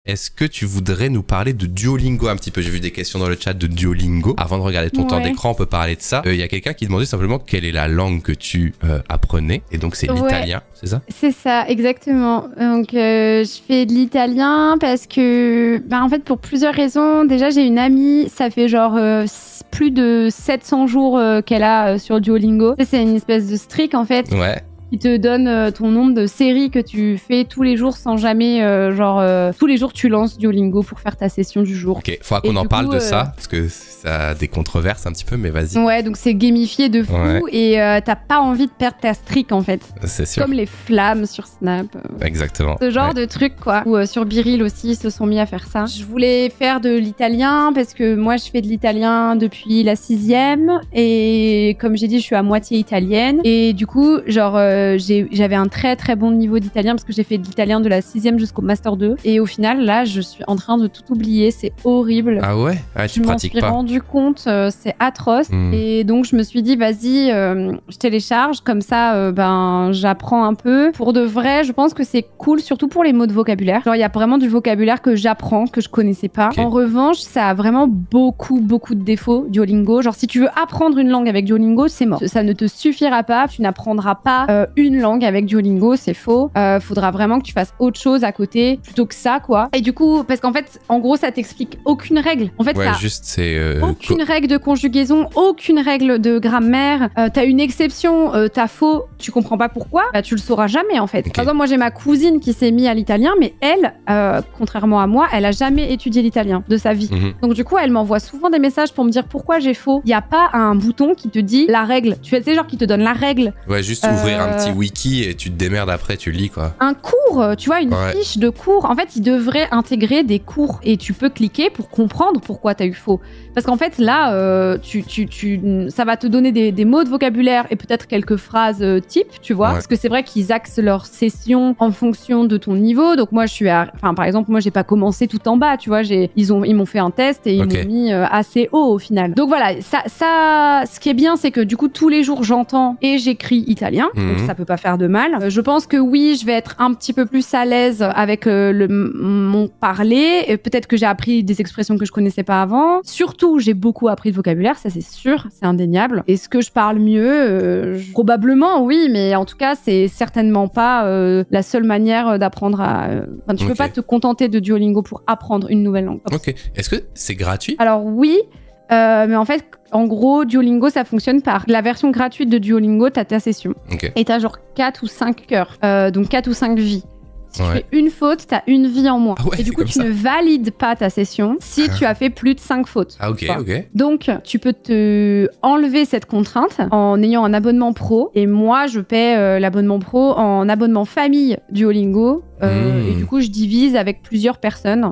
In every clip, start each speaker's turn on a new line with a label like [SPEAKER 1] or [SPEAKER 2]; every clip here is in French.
[SPEAKER 1] Est-ce que tu voudrais nous parler de Duolingo un petit peu? J'ai vu des questions dans le chat de Duolingo. Avant de regarder ton temps d'écran, on peut parler de ça. Il y a quelqu'un qui demandait simplement quelle est la langue que tu apprenais. Et donc, c'est l'italien, c'est ça?
[SPEAKER 2] C'est ça, exactement. Donc, je fais de l'italien parce que, en fait, pour plusieurs raisons. Déjà, j'ai une amie, ça fait genre plus de 700 jours qu'elle a sur Duolingo. C'est une espèce de streak, en fait.
[SPEAKER 1] Ouais.
[SPEAKER 2] Il te donne ton nombre de séries que tu fais tous les jours sans jamais, tous les jours tu lances Duolingo pour faire ta session du jour.
[SPEAKER 1] Ok, faudra qu'on en parle de ça, parce que ça a des controverses un petit peu, mais vas-y.
[SPEAKER 2] Ouais, donc c'est gamifié de fou et t'as pas envie de perdre ta streak en fait.
[SPEAKER 1] C'est sûr.
[SPEAKER 2] Comme les flammes sur Snap.
[SPEAKER 1] Exactement.
[SPEAKER 2] Ce genre de truc quoi. Ou sur Biril aussi, ils se sont mis à faire ça. Je voulais faire de l'italien parce que moi je fais de l'italien depuis la 6e et comme j'ai dit, je suis à moitié italienne et du coup, genre j'avais un très très bon niveau d'italien parce que j'ai fait de l'italien de la 6e jusqu'au Master 2 et au final là je suis en train de tout oublier, c'est horrible.
[SPEAKER 1] Ah ouais? Ah, tu pratiques pas?
[SPEAKER 2] Je me suis rendu compte, c'est atroce et donc je me suis dit vas-y je télécharge comme ça j'apprends un peu. Pour de vrai je pense que c'est cool surtout pour les mots de vocabulaire. Genre il y a vraiment du vocabulaire que j'apprends que je connaissais pas. Okay. En revanche ça a vraiment beaucoup de défauts Duolingo. Genre si tu veux apprendre une langue avec Duolingo c'est mort. Ça ne te suffira pas, tu n'apprendras pas une langue avec Duolingo, c'est faux. Faudra vraiment que tu fasses autre chose à côté plutôt que ça, quoi. Et du coup, parce qu'en fait, en gros, ça t'explique aucune règle. En fait,
[SPEAKER 1] ouais, juste c'est
[SPEAKER 2] aucune règle de conjugaison, aucune règle de grammaire. T'as une exception, t'as faux, tu comprends pas pourquoi. Bah, tu le sauras jamais, en fait. Okay. Par exemple, moi, j'ai ma cousine qui s'est mise à l'italien, mais elle, contrairement à moi, elle a jamais étudié l'italien de sa vie. Donc, du coup, elle m'envoie souvent des messages pour me dire pourquoi j'ai faux. Il y a pas un bouton qui te dit la règle. Tu sais, genre qui te donne la règle.
[SPEAKER 1] Ouais, juste ouvrir un petit wiki et tu te démerdes après, tu lis quoi. Un
[SPEAKER 2] cours, tu vois, une fiche de cours. En fait, ils devraient intégrer des cours et tu peux cliquer pour comprendre pourquoi t'as eu faux. Parce qu'en fait, là, ça va te donner des mots de vocabulaire et peut-être quelques phrases type, tu vois. Parce que c'est vrai qu'ils axent leur session en fonction de ton niveau. Donc moi, par exemple, moi, j'ai pas commencé tout en bas, tu vois. Ils m'ont fait un test et ils m'ont mis assez haut au final. Donc voilà, ça, ce qui est bien, c'est que du coup, tous les jours, j'entends et j'écris italien. Donc ça peut pas faire de mal. Je pense que oui, je vais être un petit peu plus à l'aise avec mon parler. Peut-être que j'ai appris des expressions que je connaissais pas avant. Surtout, j'ai beaucoup appris de vocabulaire, ça c'est sûr, c'est indéniable. Est-ce que je parle mieux? Probablement, oui, mais en tout cas, c'est certainement pas la seule manière d'apprendre à... Enfin, tu peux pas te contenter de Duolingo pour apprendre une nouvelle langue.
[SPEAKER 1] Ok. Est-ce que c'est gratuit?
[SPEAKER 2] Alors oui, mais en fait... En gros, Duolingo, ça fonctionne par la version gratuite de Duolingo, t'as ta session.
[SPEAKER 1] Okay.
[SPEAKER 2] Et t'as genre 4 ou 5 heures, donc 4 ou 5 vies. Si tu fais une faute, t'as une vie en moins.
[SPEAKER 1] Ah ouais,
[SPEAKER 2] et du coup, tu ne valides pas ta session si tu as fait plus de 5 fautes.
[SPEAKER 1] Ah ok, ok.
[SPEAKER 2] Donc, tu peux te enlever cette contrainte en ayant un abonnement pro. Et moi, je paie l'abonnement pro en abonnement famille Duolingo. Et du coup, je divise avec plusieurs personnes.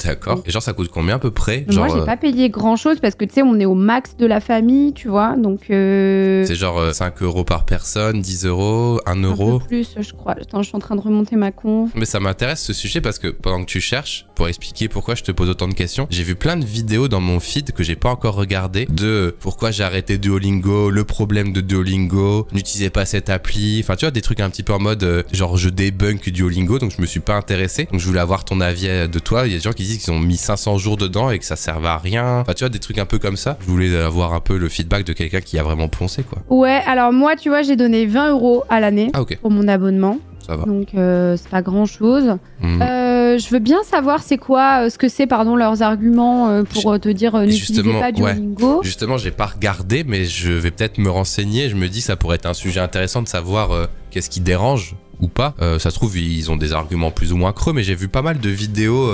[SPEAKER 1] D'accord. Et genre, ça coûte combien à peu près?
[SPEAKER 2] Moi, j'ai pas payé grand chose parce que tu sais, on est au max de la famille, tu vois. Donc.
[SPEAKER 1] C'est genre 5 € par personne, 10 €, 1 €.
[SPEAKER 2] Un peu plus, je crois. Attends, je suis en train de remonter ma conf.
[SPEAKER 1] Mais ça m'intéresse ce sujet parce que pendant que tu cherches, pour expliquer pourquoi je te pose autant de questions, j'ai vu plein de vidéos dans mon feed que j'ai pas encore regardé de pourquoi j'ai arrêté Duolingo, le problème de Duolingo, n'utilisez pas cette appli. Enfin, tu vois, des trucs un petit peu en mode genre je débunk Duolingo, donc je me suis pas intéressé. Donc je voulais avoir ton avis de toi. Il y a des gens qui disent qu'ils ont mis 500 jours dedans et que ça servait à rien. Enfin, tu vois, des trucs un peu comme ça. Je voulais avoir un peu le feedback de quelqu'un qui a vraiment poncé, quoi.
[SPEAKER 2] Ouais, alors moi, tu vois, j'ai donné 20 € à l'année pour mon abonnement.
[SPEAKER 1] Ça va.
[SPEAKER 2] Donc, c'est pas grand-chose. Je veux bien savoir c'est quoi, ce que c'est, pardon, leurs arguments pour te dire n'utilisez pas Duolingo.
[SPEAKER 1] Ouais. Justement, j'ai pas regardé, mais je vais peut-être me renseigner. Je me dis, ça pourrait être un sujet intéressant de savoir qu'est-ce qui dérange ou pas. Ça se trouve, ils ont des arguments plus ou moins creux, mais j'ai vu pas mal de vidéos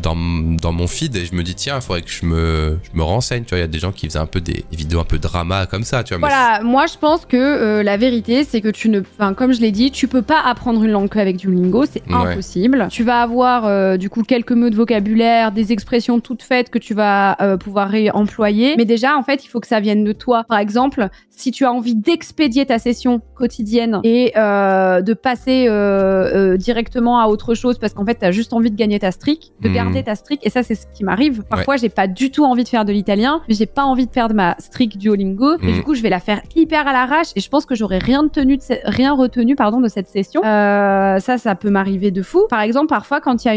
[SPEAKER 1] dans mon feed et je me dis, tiens, il faudrait que je me renseigne. Tu vois, il y a des gens qui faisaient un peu des vidéos un peu drama comme ça, tu vois.
[SPEAKER 2] Voilà, moi je pense que la vérité, c'est que comme je l'ai dit, tu peux pas apprendre une langue qu'avec Duolingo, c'est impossible. Tu vas avoir du coup quelques mots de vocabulaire, des expressions toutes faites que tu vas pouvoir réemployer. Mais déjà, en fait, il faut que ça vienne de toi. Par exemple, si tu as envie d'expédier ta session quotidienne et de passer passer directement à autre chose parce qu'en fait, t'as juste envie de gagner ta streak, de garder ta streak. Et ça, c'est ce qui m'arrive. Parfois, j'ai pas du tout envie de faire de l'italien, mais j'ai pas envie de perdre ma streak Duolingo. Et du coup, je vais la faire hyper à l'arrache et je pense que j'aurais rien retenu de cette session. Ça peut m'arriver de fou. Par exemple, parfois, quand il y a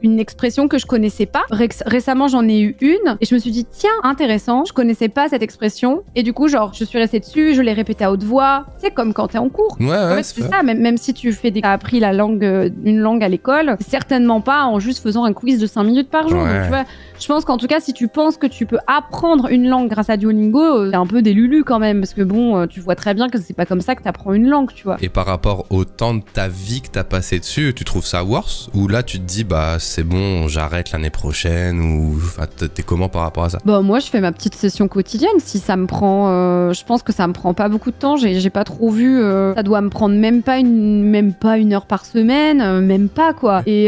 [SPEAKER 2] une expression que je connaissais pas, récemment, j'en ai eu une et je me suis dit, tiens, intéressant, je connaissais pas cette expression. Et du coup, genre, je suis restée dessus, je l'ai répété à haute voix. C'est comme quand t'es en cours.
[SPEAKER 1] Ouais,
[SPEAKER 2] en fait, c'est ça. Même si tu fais t'as appris une langue à l'école, certainement pas en juste faisant un quiz de 5 minutes par jour. Donc, tu vois, je pense qu'en tout cas, si tu penses que tu peux apprendre une langue grâce à Duolingo, c'est un peu des lulus quand même, parce que bon, tu vois très bien que c'est pas comme ça que t'apprends une langue, tu vois.
[SPEAKER 1] Et par rapport au temps de ta vie que t'as passé dessus, tu trouves ça worse? Ou là, tu te dis, bah, c'est bon, j'arrête l'année prochaine, ou enfin, t'es comment par rapport à ça?
[SPEAKER 2] Bah, moi, je fais ma petite session quotidienne. Si ça me prend, je pense que ça me prend pas beaucoup de temps. J'ai pas trop vu. Ça doit me prendre même pas une heure par semaine, même pas quoi. Et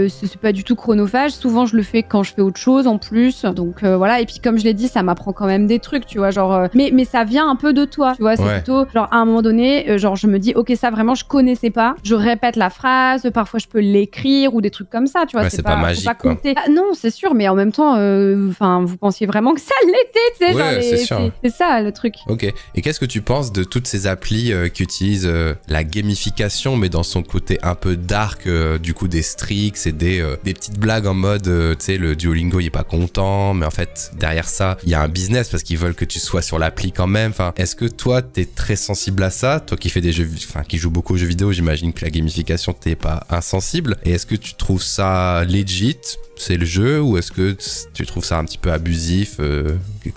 [SPEAKER 2] c'est pas du tout chronophage. Souvent, je le fais quand je fais autre chose en plus. Donc voilà. Et puis comme je l'ai dit, ça m'apprend quand même des trucs, tu vois. Genre, mais ça vient un peu de toi, tu vois. C'est plutôt genre à un moment donné, genre je me dis, ok, ça vraiment je connaissais pas. Je répète la phrase. Parfois, je peux l'écrire ou des trucs comme ça, tu vois.
[SPEAKER 1] C'est pas magique.
[SPEAKER 2] Faut pas compter. Ah, non, c'est sûr. Mais en même temps, enfin, vous pensiez vraiment que ça l'était, tu sais. C'est ça le truc.
[SPEAKER 1] Ok. Et qu'est-ce que tu penses de toutes ces applis qui utilisent la gamification, mais dans son côté un peu dark, du coup des streaks et des petites blagues en mode, tu sais, le Duolingo il est pas content, mais en fait derrière ça il y a un business parce qu'ils veulent que tu sois sur l'appli quand même. Enfin, est-ce que toi t'es très sensible à ça, toi qui fais des jeux, enfin qui joue beaucoup aux jeux vidéo, j'imagine que la gamification t'es pas insensible. Et est-ce que tu trouves ça legit? C'est le jeu, ou est-ce que tu trouves ça un petit peu abusif?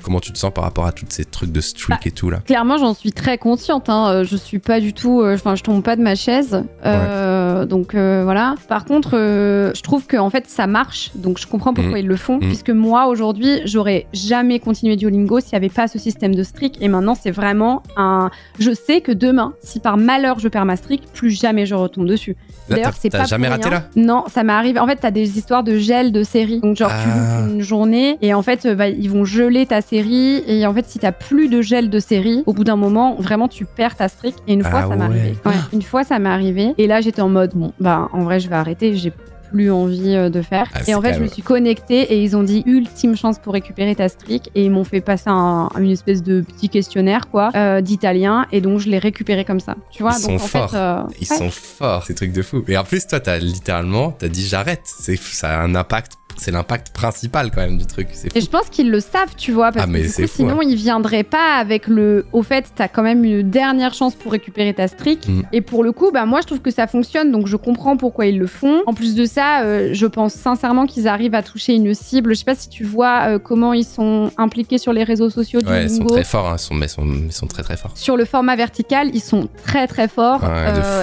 [SPEAKER 1] Comment tu te sens par rapport à tous ces trucs de streak et tout là?
[SPEAKER 2] Clairement, j'en suis très consciente. Hein. Je suis pas du tout. Enfin, je tombe pas de ma chaise. Donc voilà. Par contre, je trouve que en fait, ça marche. Donc je comprends pourquoi ils le font, puisque moi aujourd'hui, j'aurais jamais continué Duolingo s'il y avait pas ce système de streak. Et maintenant, c'est vraiment un. Je sais que demain, si par malheur je perds ma streak, plus jamais je retombe dessus. D'ailleurs, c'est pas.
[SPEAKER 1] T'as jamais raté là?
[SPEAKER 2] Non, ça m'est arrivé. En fait, t'as des histoires de gel de série. Donc genre tu loupes une journée et en fait ils vont geler ta série et en fait si t'as plus de gel de série, au bout d'un moment vraiment tu perds ta streak. Et une fois ça m'est arrivé. Une fois ça m'est arrivé et là j'étais en mode bon bah en vrai je vais arrêter, j'ai plus envie de faire. Et en fait, je me suis connectée et ils ont dit ultime chance pour récupérer ta streak et ils m'ont fait passer une espèce de petit questionnaire quoi d'italien et donc je l'ai récupéré comme ça. Tu vois,
[SPEAKER 1] ils sont forts. Ils sont forts, ces trucs de fou. Et en plus, toi, t'as dit j'arrête. Ça a un impact. C'est l'impact principal quand même du truc.
[SPEAKER 2] Et je pense qu'ils le savent, tu vois, parce que du coup, sinon ils viendraient pas avec au fait, t'as quand même une dernière chance pour récupérer ta streak. Et pour le coup, bah moi je trouve que ça fonctionne, donc je comprends pourquoi ils le font. En plus de ça, je pense sincèrement qu'ils arrivent à toucher une cible. Je sais pas si tu vois comment ils sont impliqués sur les réseaux sociaux du
[SPEAKER 1] Ils sont très forts, hein. Ils sont très très forts.
[SPEAKER 2] Sur le format vertical, ils sont très très forts.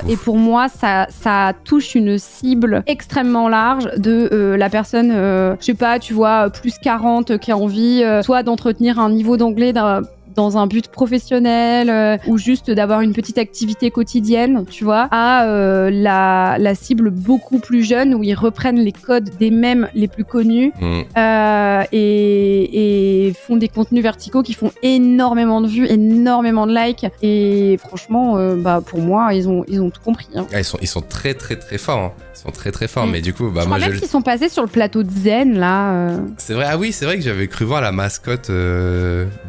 [SPEAKER 2] Et pour moi, ça touche une cible extrêmement large de la personne je sais pas, tu vois, plus 40 qui a envie soit d'entretenir un niveau d'anglais dans un but professionnel ou juste d'avoir une petite activité quotidienne, tu vois, à la cible beaucoup plus jeune où ils reprennent les codes des mèmes les plus connus et font des contenus verticaux qui font énormément de vues, énormément de likes et franchement, bah pour moi, ils ont tout compris. Hein.
[SPEAKER 1] Ils sont très très très forts. Hein. Ils sont très très forts, mais du coup, bah
[SPEAKER 2] je crois même qu'ils sont passés sur le plateau de Zen là.
[SPEAKER 1] C'est vrai, ah oui, c'est vrai que j'avais cru voir la mascotte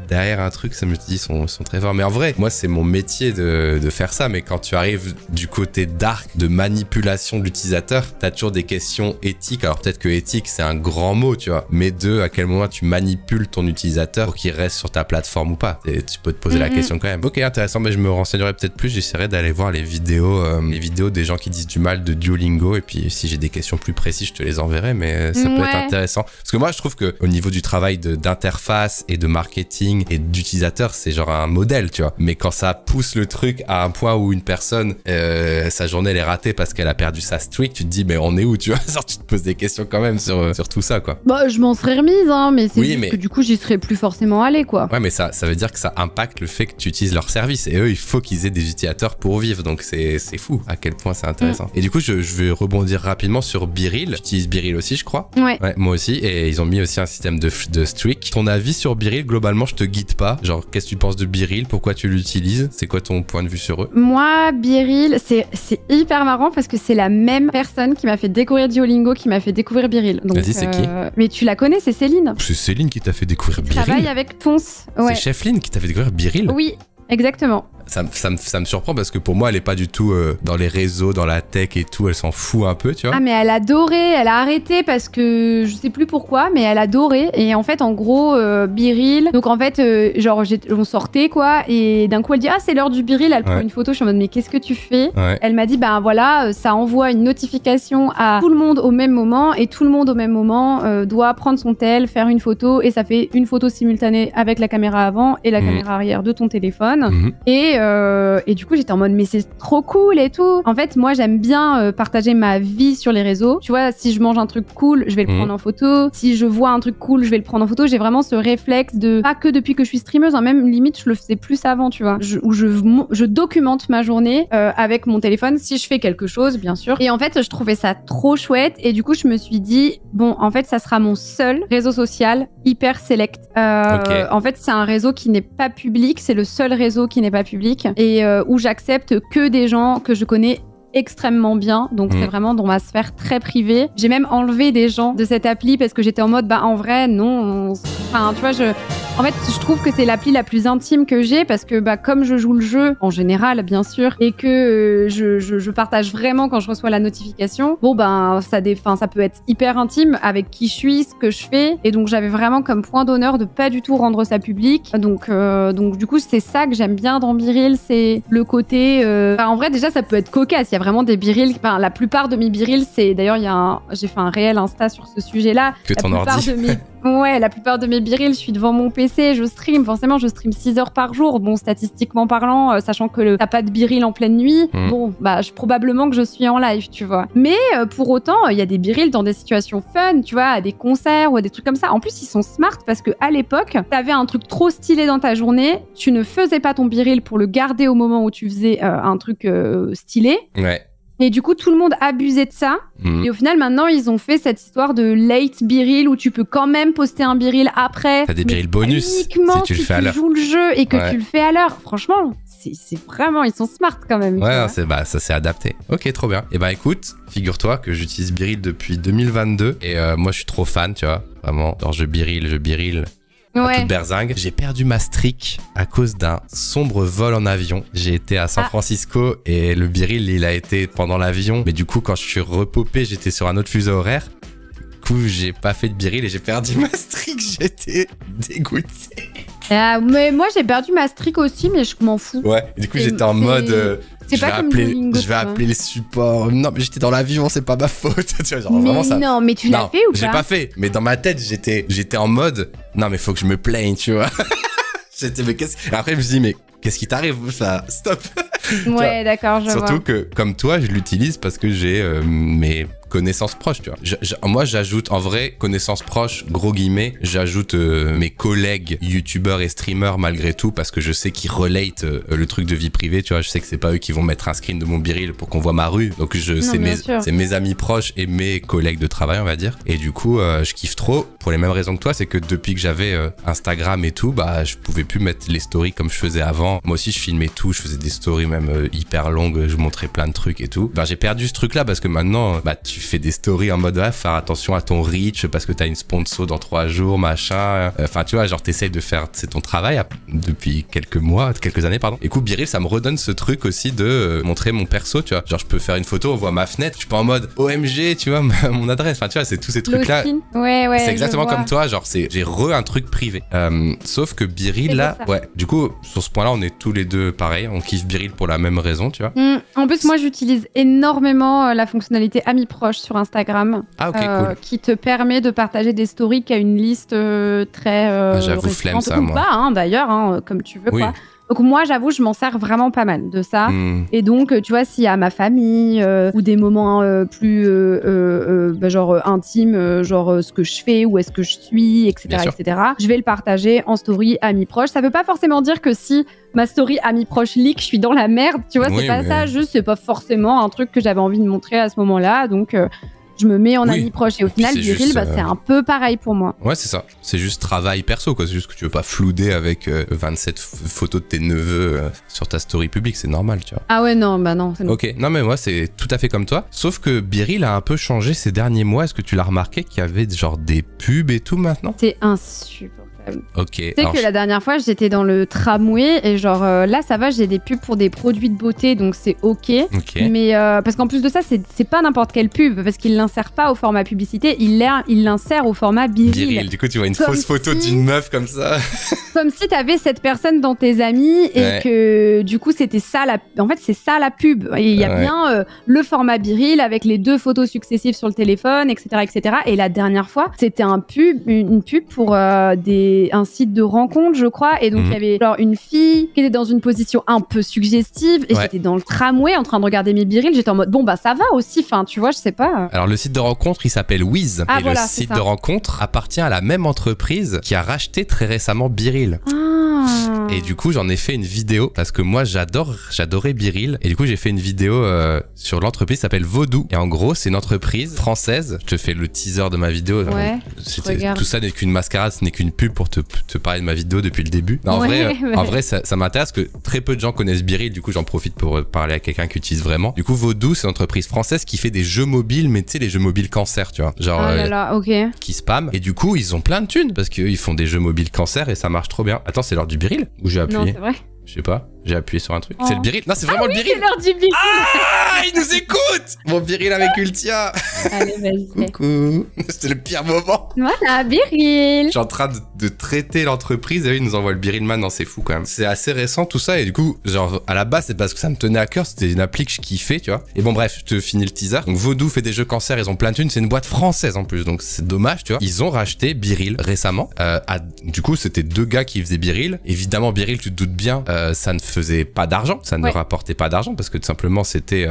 [SPEAKER 1] derrière un truc. Ça me dit, ils sont très forts. Mais en vrai, moi, c'est mon métier de faire ça. Mais quand tu arrives du côté dark, de manipulation de l'utilisateur, t'as toujours des questions éthiques. Alors peut-être que éthique, c'est un grand mot, tu vois. Mais à quel moment tu manipules ton utilisateur pour qu'il reste sur ta plateforme ou pas. Et tu peux te poser la question quand même. Ok, intéressant. Mais je me renseignerai peut-être plus. J'essaierai d'aller voir les vidéos des gens qui disent du mal de Duolingo. Et puis, si j'ai des questions plus précises, je te les enverrai. Mais ça peut être intéressant. Parce que moi, je trouve qu'au niveau du travail d'interface et de marketing et d'utilisateur, c'est genre un modèle, tu vois. Mais quand ça pousse le truc à un point où une personne, sa journée, elle est ratée parce qu'elle a perdu sa streak, tu te dis, mais on est où, tu vois? Genre, tu te poses des questions quand même sur tout ça, quoi.
[SPEAKER 2] Bah, je m'en serais remise, hein, mais c'est juste que du coup, j'y serais plus forcément allée, quoi.
[SPEAKER 1] Ouais, mais ça veut dire que ça impacte le fait que tu utilises leur service. Et eux, il faut qu'ils aient des utilisateurs pour vivre. Donc, c'est fou à quel point c'est intéressant. Et du coup, je vais rebondir rapidement sur Biril. J'utilise Biril aussi, je crois.
[SPEAKER 2] Ouais.
[SPEAKER 1] Moi aussi. Et ils ont mis aussi un système de streak. Ton avis sur Biril, globalement, je te guide pas. Genre, Genre, qu'est-ce que tu penses de Biril? Pourquoi tu l'utilises? C'est quoi ton point de vue sur eux?
[SPEAKER 2] Moi, Biril, c'est hyper marrant parce que c'est la même personne qui m'a fait découvrir Duolingo, qui m'a fait découvrir Biril.
[SPEAKER 1] Vas-y, c'est qui?
[SPEAKER 2] Mais tu la connais, c'est Céline.
[SPEAKER 1] C'est Céline qui t'a fait découvrir Biril?
[SPEAKER 2] Travaille avec Ponce. Ouais.
[SPEAKER 1] C'est Chefline qui t'a fait découvrir Biril?
[SPEAKER 2] Oui, exactement.
[SPEAKER 1] Ça me surprend parce que pour moi, elle est pas du tout dans les réseaux, dans la tech et tout. Elle s'en fout un peu, tu vois.
[SPEAKER 2] Ah, mais elle adorait. Elle a arrêté parce que je sais plus pourquoi, mais elle adorait. Et en fait, en gros, Biril. Donc en fait, genre, on sortait quoi. Et d'un coup, elle dit ah, c'est l'heure du Biril. Elle prend une photo. Je suis en mode mais qu'est-ce que tu fais? Elle m'a dit ben voilà, ça envoie une notification à tout le monde au même moment et tout le monde au même moment doit prendre son tel, faire une photo et ça fait une photo simultanée avec la caméra avant et la caméra arrière de ton téléphone. Et du coup, j'étais en mode, mais c'est trop cool et tout. En fait, moi, j'aime bien partager ma vie sur les réseaux. Tu vois, si je mange un truc cool, je vais le prendre en photo. Si je vois un truc cool, je vais le prendre en photo. J'ai vraiment ce réflexe de, pas que depuis que je suis streameuse, hein, même limite, je le faisais plus avant, tu vois. Où je documente ma journée avec mon téléphone si je fais quelque chose, bien sûr. Et en fait, je trouvais ça trop chouette. Et du coup, je me suis dit, bon, en fait, ça sera mon seul réseau social hyper select. En fait, c'est un réseau qui n'est pas public. C'est le seul réseau qui n'est pas public. Et où j'accepte que des gens que je connais extrêmement bien, donc c'est vraiment dans ma sphère très privée. J'ai même enlevé des gens de cette appli parce que j'étais en mode, bah en vrai, non. Enfin, tu vois, en fait, je trouve que c'est l'appli la plus intime que j'ai parce que, bah, comme je joue le jeu, en général, bien sûr, et que je partage vraiment quand je reçois la notification, bon, ben, ça peut être hyper intime avec qui je suis, ce que je fais, et donc j'avais vraiment comme point d'honneur de pas du tout rendre ça public. Donc du coup, c'est ça que j'aime bien dans Biril, c'est le côté... en vrai, déjà, ça peut être cocasse. Il y a vraiment des birils. Enfin, la plupart de mes birils, c'est... D'ailleurs, j'ai fait un réel Insta sur ce sujet-là.
[SPEAKER 1] Que ton ordi.
[SPEAKER 2] Ouais, la plupart de mes birils, je suis devant mon PC, je stream. Forcément, je stream 6 heures par jour. Bon, statistiquement parlant, sachant que t'as pas de biril en pleine nuit, bon, bah, probablement que je suis en live, tu vois. Mais pour autant, il y a des birils dans des situations fun, tu vois, à des concerts ou à des trucs comme ça. En plus, ils sont smart parce que à l'époque, t'avais un truc trop stylé dans ta journée, tu ne faisais pas ton biril pour le garder au moment où tu faisais un truc stylé.
[SPEAKER 1] Ouais.
[SPEAKER 2] Et du coup, tout le monde abusait de ça. Et au final, maintenant, ils ont fait cette histoire de late biril où tu peux quand même poster un biril après.
[SPEAKER 1] T'as des birils bonus si tu le fais à l'heure.
[SPEAKER 2] Si tu joues le jeu et que tu le fais à l'heure. Franchement, c'est vraiment, ils sont smart quand même.
[SPEAKER 1] Ouais, ça s'est adapté. Ok, trop bien. Et bah écoute, figure-toi que j'utilise Biril depuis 2022 et moi, je suis trop fan, tu vois. Vraiment, genre je biril. Toute berzingue. J'ai perdu ma streak à cause d'un sombre vol en avion. J'ai été à San Francisco et le biril, il a été pendant l'avion. Mais du coup, quand je suis repopé, j'étais sur un autre fuseau horaire. Du coup, j'ai pas fait de biril et j'ai perdu ma streak. J'étais dégoûté.
[SPEAKER 2] Mais moi, j'ai perdu ma streak aussi, mais je m'en fous.
[SPEAKER 1] Ouais, et du coup, j'étais en mode...
[SPEAKER 2] je
[SPEAKER 1] vais appeler le support. Non, mais j'étais dans l'avion, c'est pas ma faute. Tu vois, genre,
[SPEAKER 2] mais
[SPEAKER 1] vraiment, ça...
[SPEAKER 2] non, mais tu l'as fait ou pas?
[SPEAKER 1] J'ai pas fait. Mais dans ma tête, j'étais en mode... Non, mais faut que je me plaigne, tu vois. Après, je me suis dit, mais qu'est-ce qui t'arrive? Ça, stop.
[SPEAKER 2] Ouais, d'accord, je vois.
[SPEAKER 1] Surtout que, comme toi, je l'utilise parce que j'ai mes connaissances proches, tu vois. Moi, j'ajoute, en vrai, connaissances proches, gros guillemets, j'ajoute mes collègues youtubeurs et streamers malgré tout parce que je sais qu'ils relate le truc de vie privée, tu vois. Je sais que c'est pas eux qui vont mettre un screen de mon biril pour qu'on voit ma rue. Donc, c'est mes amis proches et mes collègues de travail, on va dire. Et du coup, je kiffe trop pour les mêmes raisons que toi. C'est que depuis que j'avais Instagram et tout, bah, je pouvais plus mettre les stories comme je faisais avant. Moi aussi, je filmais tout. Je faisais des stories même hyper longues. Je montrais plein de trucs et tout. Bah, j'ai perdu ce truc-là parce que maintenant, bah, tu fais des stories en mode faire attention à ton reach parce que t'as une sponsor dans 3 jours, machin. Enfin, tu vois, genre t'essayes de faire, c'est ton travail depuis quelques années, pardon. Et coup, Biril, ça me redonne ce truc aussi de montrer mon perso, tu vois. Genre, je peux faire une photo, on voit ma fenêtre, je suis pas en mode OMG, tu vois, mon adresse. Enfin, tu vois, c'est tous ces trucs-là.
[SPEAKER 2] Ouais,
[SPEAKER 1] c'est exactement comme toi, genre, j'ai un truc privé. Sauf que Biril, là, du coup, sur ce point-là, on est tous les deux pareils. On kiffe Biril pour la même raison, tu vois.
[SPEAKER 2] En plus, moi, j'utilise énormément la fonctionnalité Amis proches sur Instagram,
[SPEAKER 1] cool.
[SPEAKER 2] qui te permet de partager des stories qui a une liste très
[SPEAKER 1] j'avoue, flemme ça, moi.
[SPEAKER 2] Pas, d'ailleurs, comme tu veux, quoi. Donc moi, j'avoue, je m'en sers vraiment pas mal de ça. Et donc, tu vois, s'il y a ma famille ou des moments plus genre intimes, genre ce que je fais, où est-ce que je suis, etc., je vais le partager en story amis proches. Ça veut pas forcément dire que si ma story amis proches leak, je suis dans la merde, tu vois, c'est pas ça. Juste, c'est pas forcément un truc que j'avais envie de montrer à ce moment-là. Donc je me mets en ami proche. Et au final,
[SPEAKER 1] c'est
[SPEAKER 2] Biril,
[SPEAKER 1] juste,
[SPEAKER 2] c'est un peu pareil pour moi.
[SPEAKER 1] Ouais, c'est ça. C'est juste travail perso, quoi. C'est juste que tu veux pas flouder avec 27 photos de tes neveux sur ta story publique. C'est normal, tu vois.
[SPEAKER 2] Ah ouais, non, bah non.
[SPEAKER 1] Ok, non mais moi c'est tout à fait comme toi. Sauf que Biril a un peu changé ces derniers mois. Est-ce que tu l'as remarqué qu'il y avait genre des pubs et tout maintenant?
[SPEAKER 2] C'est insupportable.
[SPEAKER 1] Ok.
[SPEAKER 2] Tu sais que la dernière fois, j'étais dans le tramway et genre là, ça va, j'ai des pubs pour des produits de beauté, donc c'est ok. Mais parce qu'en plus de ça, c'est pas n'importe quelle pub, parce qu'il l'insère pas au format publicité, il l'insère au format Biril.
[SPEAKER 1] Du coup, tu vois une fausse photo d'une meuf comme ça.
[SPEAKER 2] Comme si t'avais cette personne dans tes amis et que du coup, c'était ça en fait, c'est ça la pub. Et il y a bien le format Biril avec les 2 photos successives sur le téléphone, etc., etc. Et la dernière fois, c'était une pub pour un site de rencontre, je crois, et donc il y avait genre une fille qui était dans une position un peu suggestive et j'étais dans le tramway en train de regarder mes birils, j'étais en mode bon bah ça va aussi, enfin tu vois, je sais pas.
[SPEAKER 1] Alors le site de rencontre il s'appelle Wiz et voilà, le site de rencontre appartient à la même entreprise qui a racheté très récemment Biril. Et du coup j'en ai fait une vidéo parce que moi j'adorais Biril et du coup j'ai fait une vidéo sur l'entreprise qui s'appelle Vodou et en gros c'est une entreprise française. Je te fais le teaser de ma vidéo. Tout ça n'est qu'une mascarade, ce n'est qu'une pub pour te parler de ma vidéo depuis le début. Non, en vrai ça m'intéresse que très peu de gens connaissent Biril, du coup j'en profite pour parler à quelqu'un qui utilise vraiment. Du coup Vodou c'est une entreprise française qui fait des jeux mobiles, mais tu sais les jeux mobiles cancer, tu vois, genre qui spam et du coup ils ont plein de thunes parce qu'ils font des jeux mobiles cancer et ça marche trop bien. Attends, c'est l'heure du Biril ou j'ai appuyé?
[SPEAKER 2] Non, c'est vrai.
[SPEAKER 1] Je sais pas, j'ai appuyé sur un truc. C'est le Biril? Non, c'est vraiment le Biril!
[SPEAKER 2] C'est l'heure du Biril!
[SPEAKER 1] Ah, il nous écoute! Mon Biril avec Ultia!
[SPEAKER 2] Allez, vas-y.
[SPEAKER 1] Coucou! C'était le pire moment!
[SPEAKER 2] Voilà, Biril!
[SPEAKER 1] Je suis en train de traiter l'entreprise et eux, ils nous envoient le Biril maintenant, c'est fou quand même. C'est assez récent tout ça et du coup, genre, à la base, c'est parce que ça me tenait à cœur, c'était une appli que je kiffais, tu vois. Et bon, bref, je te finis le teaser. Donc, Vodou fait des jeux cancer, ils ont plein de thunes, c'est une boîte française en plus, donc c'est dommage, tu vois. Ils ont racheté Biril récemment. Du coup, c'était 2 gars qui faisaient Biril. Évidemment, Biril, tu te doutes bien, ça ne faisait pas d'argent, ça ne rapportait pas d'argent parce que tout simplement c'était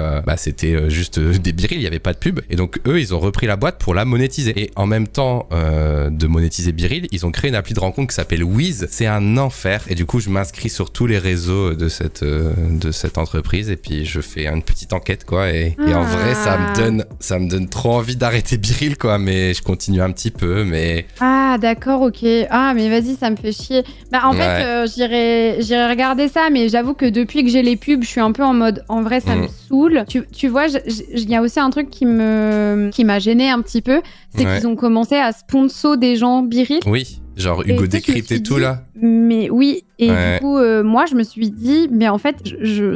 [SPEAKER 1] juste des birils, il n'y avait pas de pub et donc eux ils ont repris la boîte pour la monétiser et en même temps de monétiser Biril, ils ont créé une appli de rencontre qui s'appelle Wiz. C'est un enfer et du coup je m'inscris sur tous les réseaux de cette entreprise et puis je fais une petite enquête quoi et en vrai ça me donne trop envie d'arrêter Biril quoi, mais je continue un petit peu mais...
[SPEAKER 2] Ah d'accord, ok. Ah mais vas-y, ça me fait chier. Bah en fait j'irai regarder ça, mais j'avoue que depuis que j'ai les pubs, je suis un peu en mode en vrai ça me saoule. Tu vois, il y a aussi un truc qui m'a gêné un petit peu, c'est qu'ils ont commencé à sponsor des gens Biril.
[SPEAKER 1] Oui, genre Hugo Décrypte et tout là.
[SPEAKER 2] Mais oui, et du coup moi je me suis dit mais en fait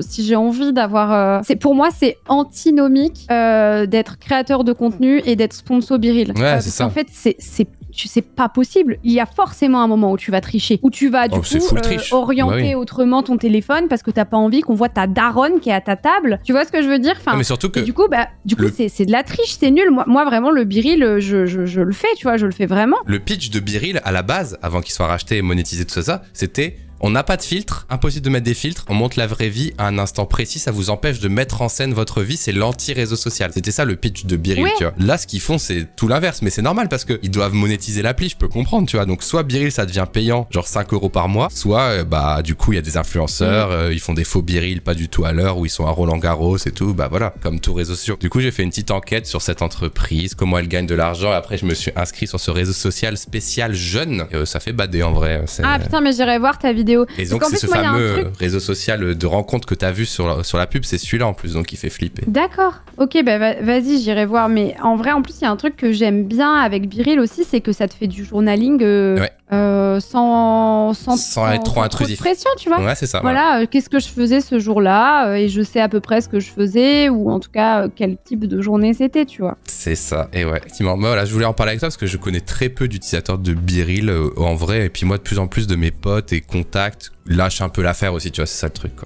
[SPEAKER 2] si j'ai envie d'avoir pour moi c'est antinomique d'être créateur de contenu et d'être sponsor Biril.
[SPEAKER 1] C'est ça.
[SPEAKER 2] En fait c'est pas possible. Il y a forcément un moment où tu vas tricher, où tu vas du coup orienter autrement ton téléphone parce que t'as pas envie qu'on voit ta daronne qui est à ta table. Tu vois ce que je veux dire? Enfin,
[SPEAKER 1] mais surtout que
[SPEAKER 2] du coup c'est de la triche, c'est nul. Moi vraiment le Biril, je le fais, tu vois, je le fais vraiment.
[SPEAKER 1] Le pitch de Biril à la base, avant qu'il soit racheté et monétisé tout ça, c'était on n'a pas de filtre, impossible de mettre des filtres, on montre la vraie vie à un instant précis, ça vous empêche de mettre en scène votre vie, c'est l'anti-réseau social. C'était ça le pitch de Biril, tu vois. Là, ce qu'ils font, c'est tout l'inverse, mais c'est normal parce qu'ils doivent monétiser l'appli, je peux comprendre, tu vois. Donc, soit Biril, ça devient payant, genre 5 € par mois, soit, du coup, il y a des influenceurs, ils font des faux Biril, pas du tout à l'heure, où ils sont à Roland-Garros et tout, bah voilà, comme tout réseau social. Du coup, j'ai fait une petite enquête sur cette entreprise, comment elle gagne de l'argent, et après, je me suis inscrit sur ce réseau social spécial jeune, et ça fait bader en vrai.
[SPEAKER 2] Ah putain, mais j'irai voir ta vidéo.
[SPEAKER 1] Et donc c'est ce fameux réseau social de rencontre que t'as vu sur la pub, c'est celui-là en plus, donc il fait flipper.
[SPEAKER 2] D'accord, ok, bah vas-y, j'irai voir. Mais en vrai, en plus, il y a un truc que j'aime bien avec Biril aussi, c'est que ça te fait du journaling sans
[SPEAKER 1] être trop intrusif.
[SPEAKER 2] Trop de pression, tu vois.
[SPEAKER 1] Ouais, c'est ça.
[SPEAKER 2] Voilà, qu'est-ce que je faisais ce jour-là et je sais à peu près ce que je faisais ou en tout cas quel type de journée c'était, tu vois.
[SPEAKER 1] C'est ça, et ouais, effectivement. Moi, voilà, je voulais en parler avec toi parce que je connais très peu d'utilisateurs de Biril en vrai, et puis moi, de plus en plus de mes potes et contacts lâchent un peu l'affaire aussi, tu vois, c'est ça le truc, quoi.